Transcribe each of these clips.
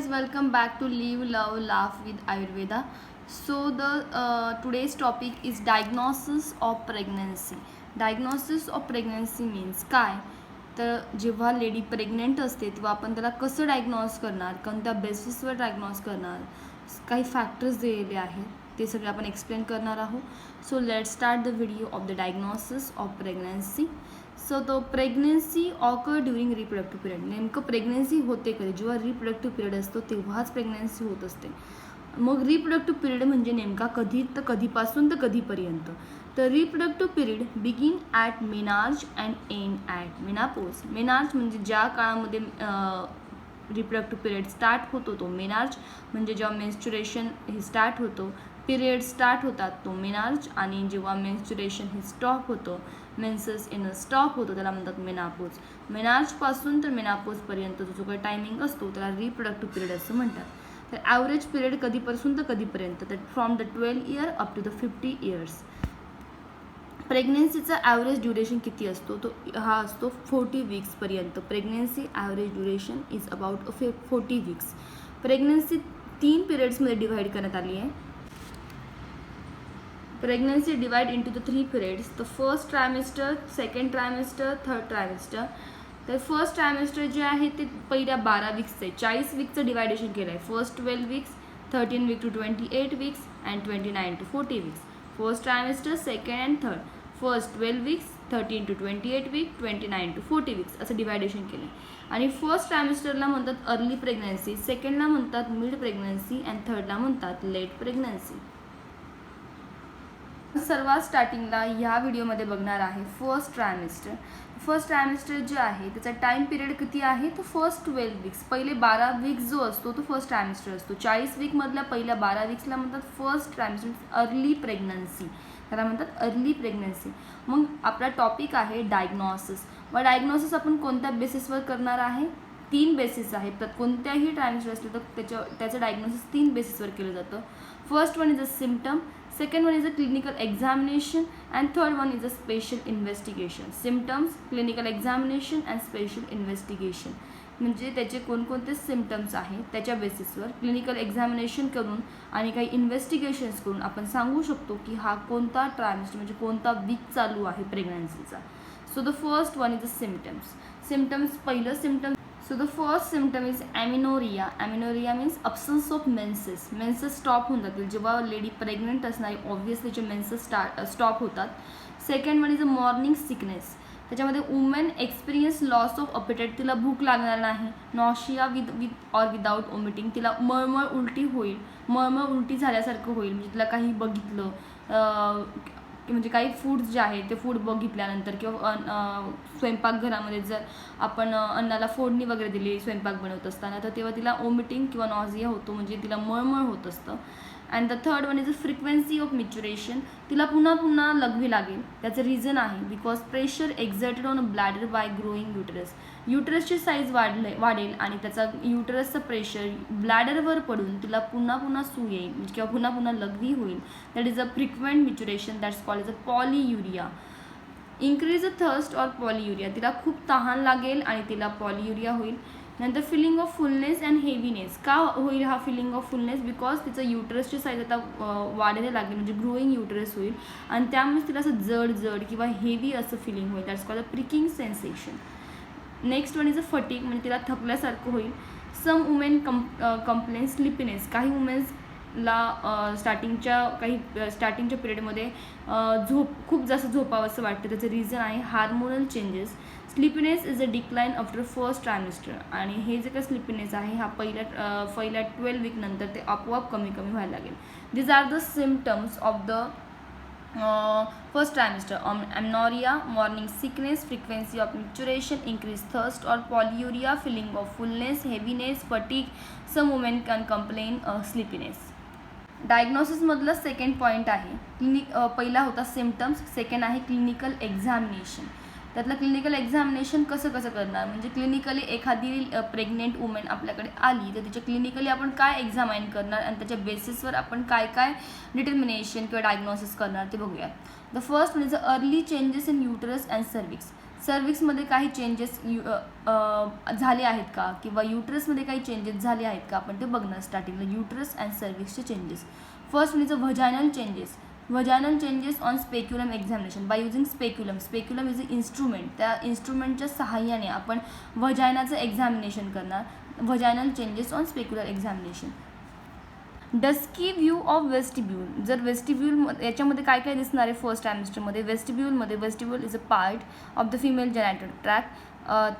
welcome back to Live, Love, Laugh with Ayurveda. So the today's topic is diagnosis of pregnancy. Diagnosis of pregnancy means काय तर जेव्हा lady pregnant असते तेव्हा आपण त्याला कसं डायग्नॉस करणार, कोणत्या बेसिसवर डायग्नॉस करणार, काही फॅक्टर्स दिलेले आहेत ते सगळे आपण एक्सप्लेन करणार आहोत. So let start the video of the diagnosis of pregnancy. So तो pregnancy occur during reproductive period. नेमकं प्रेग्नन्सी होते कधी, जेव्हा रिप्रोडक्टिव्ह पिरियड असतो तेव्हाच प्रेग्नन्सी होत असते. मग रिप्रोडक्टिव्ह पिरियड म्हणजे नेमका कधी, तर कधीपासून तर कधीपर्यंत. तर reproductive period begin at menarche and end at menopause. Menarche म्हणजे ज्या काळामध्ये रिप्रोडक्टिव्ह पिरियड स्टार्ट होतो तो मेनार्ज, म्हणजे जेव्हा मेन्स्ट्रुएशन हे स्टार्ट होतो, पिरियड स्टार्ट होतात तो मेनार्ज, आणि जेव्हा मेन्स्ट्रुएशन हे स्टॉप होतं, मेन्सेस येणं स्टॉप होतो त्याला म्हणतात मेनापोज. मेनार्जपासून तर मेनापोजपर्यंत जो काही टायमिंग असतो त्याला रिप्रोडक्टिव्ह पिरियड असं म्हणतात. तर ॲव्हरेज पिरियड कधीपासून तर कधीपर्यंत, तर from the 12 year up to the 50 years. प्रेग्नेन्सीचा ॲव्हरेज ड्युरेशन किती असतो, तो हा असतो 40 वीक्सपर्यंत. Pregnancy average duration is about 40 weeks. Pregnancy 3 पिरियड्समध्ये डिव्हाइड करण्यात आली आहे. Pregnancy divide into the 3 periods. The first trimester, second trimester, third trimester. तर फर्स्ट ट्रायमेस्टर जे आहे ते पहिल्या 12 वीक्सचं आहे. 40 वीकचं डिवायडेशन केलं आहे. First 12 weeks, 13 week to 28 weeks and 29 to 40 weeks. First trimester, second and third. First 12 weeks, 13 to 28 week, 29 to 40 weeks असं dividation केलं आहे. आणि फर्स्ट ट्रायमेस्टरला म्हणतात अर्ली प्रेग्नन्सी, सेकंडला म्हणतात मिड प्रेग्नन्सी अँड थर्डला म्हणतात लेट प्रेग्नन्सी. सर्वात स्टार्टिंगला ह्या व्हिडिओमध्ये बघणार आहे फर्स्ट ट्रायमेस्टर. फर्स्ट ट्रायमेस्टर जे आहे त्याचा टाईम पिरियड किती आहे, तो फर्स्ट 12 वीक्स. पहिले 12 वीक्स जो असतो तो फर्स्ट ट्रायमेस्टर असतो. 40 वीकमधल्या पहिल्या 12 वीक्सला म्हणतात फर्स्ट ट्रायमेस्टर, अर्ली प्रेग्नन्सी, त्याला म्हणतात अर्ली प्रेग्नन्सी. मग आपला टॉपिक आहे डायग्नॉसिस. व डायग्नॉसिस आपण कोणत्या बेसिसवर करणार आहे, 3 बेसिस आहे. तर कोणत्याही ट्रायमेस्टर असले तर त्याचं डायग्नोसिस 3 बेसिसवर केलं जातं. First one is a symptom, second one is a clinical examination, and third one is a special investigation. Symptoms, clinical examination and special investigation. म्हणजे त्याचे कोणकोणते सिम्पटम्स आहेत त्याच्या बेसिसवर क्लिनिकल एक्झामिनेशन करून आणि काही इन्व्हेस्टिगेशन्स करून आपण सांगू शकतो की हा कोणता ट्रायमेस्टर म्हणजे कोणता वीक चालू आहे प्रेग्नन्सीचा. So the first one is the symptoms. पहिलं symptom. So the first symptom is amenorrhea. Amenorrhea means absence of menses. Menses stop होऊन जातील जेव्हा लेडी प्रेग्नेंट असणार, ऑब्व्हियसली जे मेन्सेस स्टॉप होतात. Second one is a morning sickness. त्याच्यामध्ये women experience loss of अपेटाईट, तिला भूक लागणार नाही. Nausea with or without vomiting, तिला मळमळ उलटी होईल, मळमळ उलटी झाल्यासारखं होईल, म्हणजे तिला काही बघितलं म्हणजे काही फूड्स जे आहेत ते फूड बघितल्यानंतर किंवा स्वयंपाकघरामध्ये जर आपण अन्नाला फोडणी वगैरे दिली स्वयंपाक बनवत असताना, तर तेव्हा तिला वॉमिटिंग किंवा नॉझिया होतो, म्हणजे तिला मळमळ होत असतं. And the third one is a frequency of micturition. तिला पुन्हा पुन्हा लघवी लागेल. त्याचं रिझन आहे because pressure exerted on bladder by growing uterus. युटरसची साईज वाढेल आणि त्याचा युटरसचं प्रेशर ब्लॅडरवर पडून तिला पुन्हा पुन्हा सू येईल किंवा पुन्हा पुन्हा लघवी होईल. That is a frequent micturition, that's called is a polyuria. Increase a thirst or polyuria, तिला खूप तहान लागेल आणि तिला पॉलियुरिया होईल. नंतर feeling of fullness and heaviness. का होईल हा फिलिंग ऑफ फुलनेस, बिकॉज तिचं युटरसची साईज आता वाढायला लागेल, म्हणजे ग्रोईंग युटरस होईल आणि त्यामुळे तिला असं जड किंवा हेवी असं फिलिंग होईल. That's called a pricking sensation. Next one is a fatigue, म्हणजे तिला थकल्यासारखं होईल. Some women complain sleepiness. काही वुमेन्सला स्टार्टिंगच्या पिरियडमध्ये खूप जास्त झोपावं असं वाटतं. त्याचं रिझन आहे hormonal changes. Sleepiness is a decline after first trimester, आणि हे जे काही स्लिपीनेस आहे हा पहिल्या 12 वीक नंतर ते आपोआप कमी व्हायला लागेल. These are the symptoms of the first trimester. amenorrhea, morning sickness, frequency of maturation, increased thirst or polyuria, feeling of fullness, heaviness, fatigue. Some women can complain sleepiness. डायग्नोसिसमधलं सेकंड पॉईंट आहे पहिला होता सिम्पटम्स, सेकंड आहे clinical examination. त्यातलं clinical examination कसं करणार, म्हणजे clinically एखादी प्रेग्नेंट वुमेन आपल्याकडे आली तर तिच्या क्लिनिकली आपण काय एक्झामाइन करणार आणि त्याच्या बेसिसवर आपण काय डिटर्मिनेशन किंवा डायग्नोसिस करणार ते बघूया. The first one is early changes in uterus and cervix. सर्विक्समध्ये काही चेंजेस झाले आहेत का, किंवा युट्रसमध्ये काही चेंजेस झाले आहेत का, आपण ते बघणार स्टार्टिंगला. युट्रस अँड सर्विक्सचे changes. First one is a vaginal changes. Vaginal changes on speculum examination by using speculum. Speculum is a instrument. त्या इन्स्ट्रुमेंटच्या सहाय्याने आपण व्हजायनाचं एक्झामिनेशन करणार. Vaginal changes on specular examination. Dusky view of vestibule. जर vestibule याच्यामध्ये काय काय दिसणार आहे फर्स्ट ट्रायमिस्टरमध्ये. Vestibule is a part of the female genital tract.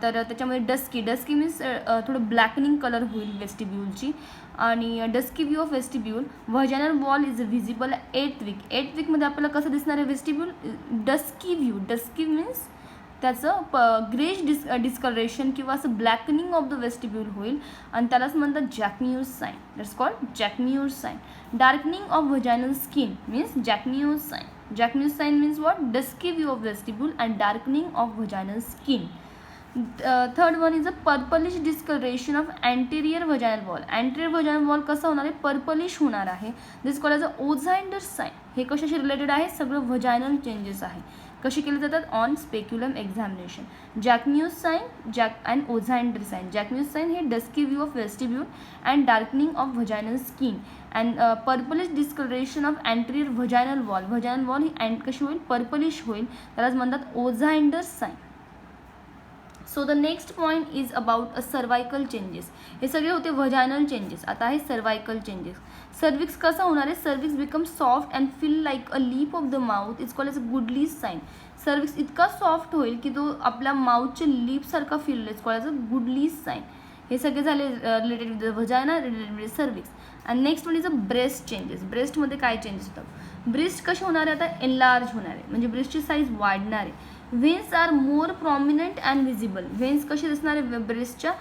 तर त्याच्यामध्ये डस्की मीन्स थोडं ब्लॅकनिंग कलर होईल वेस्टिब्यूलची. आणि dusky view of vestibule. Vaginal wall is visible 8th week. 8th वीकमध्ये आपल्याला कसं दिसणार आहे vestibule. Dusky view. Dusky means त्याचं ग्रेश डिस्कलरेशन किंवा असं ब्लॅकनिंग ऑफ द वेस्टिब्यूल होईल आणि त्यालाच म्हणतात Jacquemier's sign. That's called Jacquemier's sign. Darkening of vaginal skin means Jacquemier's sign. Jacquemier's sign means what. Dusky view of vestibule and darkening of vaginal skin. Third one is a purplish discolouration of anterior vaginal wall. Anterior vaginal wall कसं होणार आहे. Purplish होणार आहे. This called as a Osiander's sign. हे कशाशी related आहे. सगळं व्हजायनल changes आहे. कशी केले जातात on speculum examination. Jacquemier's sign and Osiander's sign. Jacquemier's sign हे dusky view of vestibule and darkening of vaginal skin and purplish discolouration of anterior vaginal wall. Vaginal wall ही कशी होईल. पर्पलिश होईल. त्यालाच म्हणतात Osiander's sign. So the next point is about a cervical changes. हे सगळे होते व्हजायनल चेंजेस. आता आहे सर्वायकल चेंजेस. सर्विक्स कसं होणार आहे. Cervix become soft and feel like a lip of the mouth. Is called as a Goodell's sign. Cervix इतका soft होईल की तो आपल्या माउथच्या लीपसारखा feel. Is called as a Goodell's sign. हे सगळे झाले related with vagina, related with cervix. And next one is a breast changes. ब्रेस्टमध्ये काय चेंजेस होतात. ब्रेस्ट कशी होणार आहे. आता एनलार्ज होणार आहे म्हणजे ब्रेस्टची साईज वाढणार आहे. Veins are more prominent and visible. Veins कशी दिसणार आहे. ब्रेस्टच्या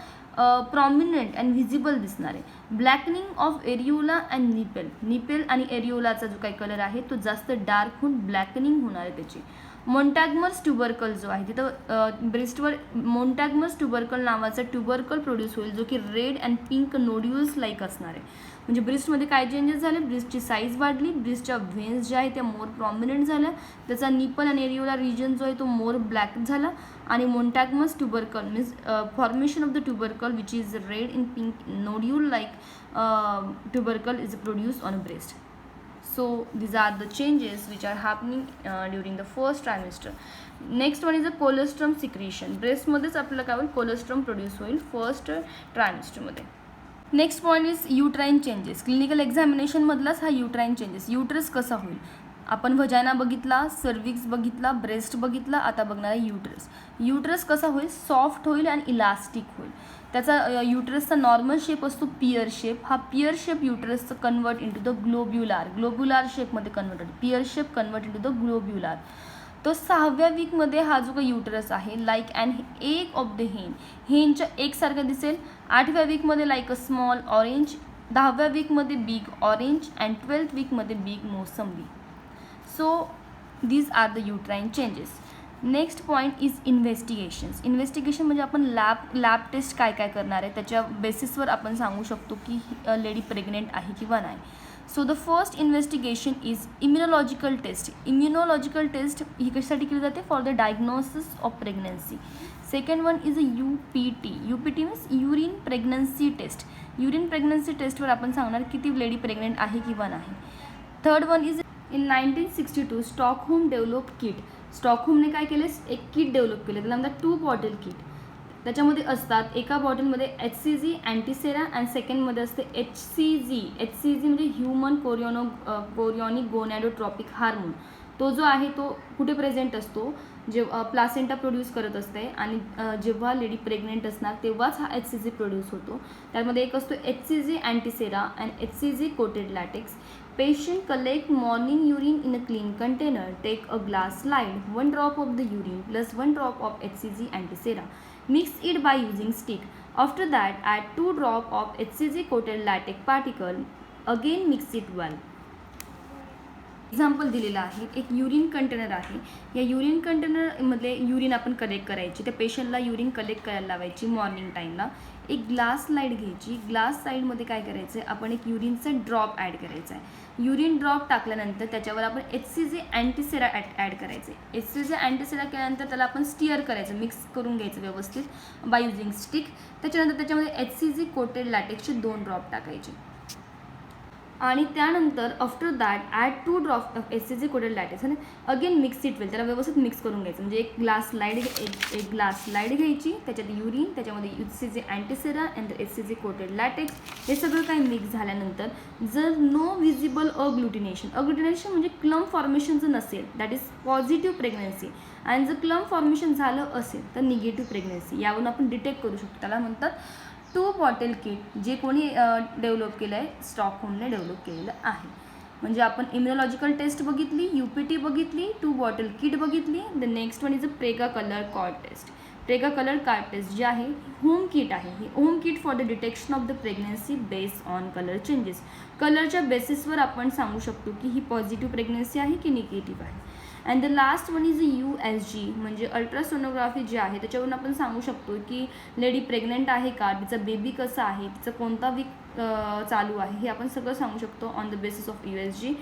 प्रॉमिनंट अँड व्हिजिबल दिसणार आहे. Blackening of areola and nipple. Nipple आणि एरिओलाचा जो काही कलर आहे तो जास्त डार्क होऊन ब्लॅकनिंग होणार आहे त्याची. मोंटॅगमस ट्युबरकल जो आहे तिथं ब्रेस्टवर मोंटॅगमस ट्युबरकल नावाचा ट्युबरकल प्रोड्यूस होईल जो की red and pink nodules like असणार आहे. म्हणजे ब्रेस्टमध्ये काय चेंजेस झाले. ब्रेस्टची साईज वाढली. ब्रेस्टच्या व्हेन्स ज्या आहेत त्या मोर प्रॉमिनंट झाल्या. त्याचा निपल आणि एरिओला रिजन जो आहे तो मोर ब्लॅक झाला. आणि Montgomery's tubercle means formation of the tubercle which is red in pink nodule like tubercle is produce on a breast. So these are the changes which are happening during the first trimester. Next one is a colostrum secretion. Breast मध्येच आपल्याला काय होईल. Colostrum produce होईल first ट्रायमिस्टरमध्ये. Next point is uterine changes. Clinical examination मधलाच हा uterine changes. Uterus कसा होईल. आपण व्हजायना बघितला, सर्विक्स बघितला, ब्रेस्ट बघितला. आता बघणार आहे युट्रस. युट्रस कसा होईल. सॉफ्ट होईल आणि इलास्टिक होईल. त्याचा युट्रसचा नॉर्मल शेप असतो पियर शेप. हा पियर शेप युट्रसचं कन्वर्ट इंटू द ग्लोब्युलार शेपमध्ये कन्वर्ट होतो. Pear shape convert into the globular. तो 6व्या वीकमध्ये हा जो काही युट्रस आहे like and egg of the हेनच्या एकसारखं दिसेल. 8व्या वीकमध्ये लाईक अ स्मॉल ऑरेंज. 10व्या वीकमध्ये बिग ऑरेंज अँड 12th वीकमध्ये big mosambi. So these are the uterine changes. Next point is investigations. Investigation म्हणजे आपण लॅब टेस्ट काय काय करणार आहे त्याच्या बेसिसवर आपण सांगू शकतो की लेडी प्रेग्नेंट आहे किंवा नाही. So the first investigation is immunological test. Immunological test ही कशासाठी केली जाते. For the diagnosis of pregnancy. Second one is a UPT. UPT means urine pregnancy test. Urine pregnancy टेस्टवर आपण सांगणार की ती लेडी प्रेग्नेंट आहे किंवा नाही. Third one is in 1962 Stockholm develop kit. स्टॉकहोमने काय केले. एक किट डेव्हलप केले त्याला म्हणतात 2 बॉटल किट. त्याच्यामध्ये असतात एका बॉटलमध्ये HCG अँटीसेरा अँड सेकंडमध्ये असते HCG. HCG म्हणजे ह्युमन कोरियोनिक गोनॅडोट्रॉपिक हार्मोन. तो जो आहे तो कुठे प्रेझेंट असतो. जेव्हा प्लासेंटा प्रोड्यूस करत असते आणि जेव्हा लेडी प्रेग्नेंट असणार तेव्हाच हा HCG प्रोड्यूस होतो. त्यामध्ये एक असतो HCG antisera and HCG coated latex. Patient collect morning urine in a clean container. Take a glass slide. 1 drop of the urine plus 1 drop of HCG antisera. Mix it by using stick. After that, add 2 drop of HCG coated latex particle. Again mix it well. Example दिलेलं आहे. एक urine container आहे. या urine कंटेनरमध्ये urine आपण collect करायची. त्या पेशंटला युरिन कलेक्ट करायला लावायची मॉर्निंग टाईमला. एक ग्लास स्लाईड घ्यायची. ग्लास स्लाईडमध्ये काय करायचं आहे, आपण एक युरिनचा ड्रॉप ॲड करायचा आहे. युरिन ड्रॉप टाकल्यानंतर त्याच्यावर आपण HCG अँटीसेरा ॲड करायचे. HCG अँटीसेरा केल्यानंतर त्याला आपण स्टिअर करायचं, मिक्स करून घ्यायचं व्यवस्थित बाय युझिंग स्टिक. त्याच्यानंतर त्याच्यामध्ये HCG कोटेड लॅटेक्सचे 2 ड्रॉप टाकायचे आणि त्यानंतर after that add 2 drop of HCG coated latex आणि अगेन मिक्स इट वेल. त्याला व्यवस्थित मिक्स करून घ्यायचं. म्हणजे एक ग्लास स्लाईड घ्यायची, त्याच्यात युरिन, त्याच्यामध्ये HCG antisera and HCG coated latex हे सगळं काही मिक्स झाल्यानंतर जर नो व्हिजिबल अग्लुटिनेशन म्हणजे क्लम्प फॉर्मेशन जर नसेल दॅट इज पॉझिटिव्ह प्रेग्नन्सी आणि जर क्लम्प फॉर्मेशन झालं असेल तर निगेटिव्ह प्रेग्नन्सी. यावरून आपण डिटेक्ट करू शकतो. त्याला म्हणतात 2 बॉटल किट, जे कोणी डेव्हलप केलं आहे, स्टॉकहोमने डेव्हलप केलेलं आहे. म्हणजे आपण इम्युनॉलॉजिकल टेस्ट बघितली, UPT बघितली, 2 बॉटल किट बघितली. The next one is a Prega colour card test. Prega colour card test जे आहे होम किट आहे. ही home kit for the detection of the pregnancy based on colour changes. कलरच्या बेसिसवर आपण सांगू शकतो की ही पॉझिटिव्ह प्रेग्नन्सी आहे की निगेटिव्ह आहे. And the last one is USG म्हणजे अल्ट्रासोनोग्राफी जे आहे त्याच्यावरून आपण सांगू शकतो की लेडी प्रेग्नंट आहे का, तिचा बेबी कसा आहे, तिचा कोणता वीक चालू आहे, हे आपण सगळं सांगू शकतो on the basis of USG.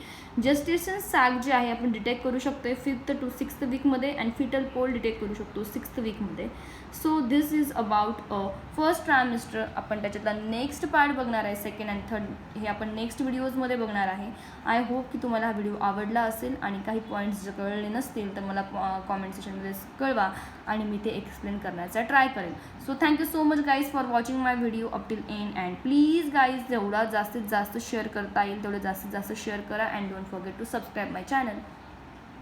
Gestation sac जे आहे आपण डिटेक्ट करू शकतो 5th to 6th वीकमध्ये अँड फिटल पोल डिटेक्ट करू शकतो 6th वीकमध्ये. So this is about first trimester. आपण त्याच्यातला नेक्स्ट पार्ट बघणार आहे, 2nd and 3rd हे आपण नेक्स्ट व्हिडिओजमध्ये बघणार आहे. आय होप की तुम्हाला हा व्हिडिओ आवडला असेल आणि काही पॉईंट्स जर कळले नसतील तर मला कॉमेंट सेक्शनमध्ये कळवा आणि मी ते एक्सप्लेन करण्याचा ट्राय करेन. So thank you so much guys for watching my video up till end. And please guys जेवढा जास्तीत जास्त शेअर करता येईल तेवढं जास्तीत जास्त शेअर करा. And don't forget to subscribe my channel.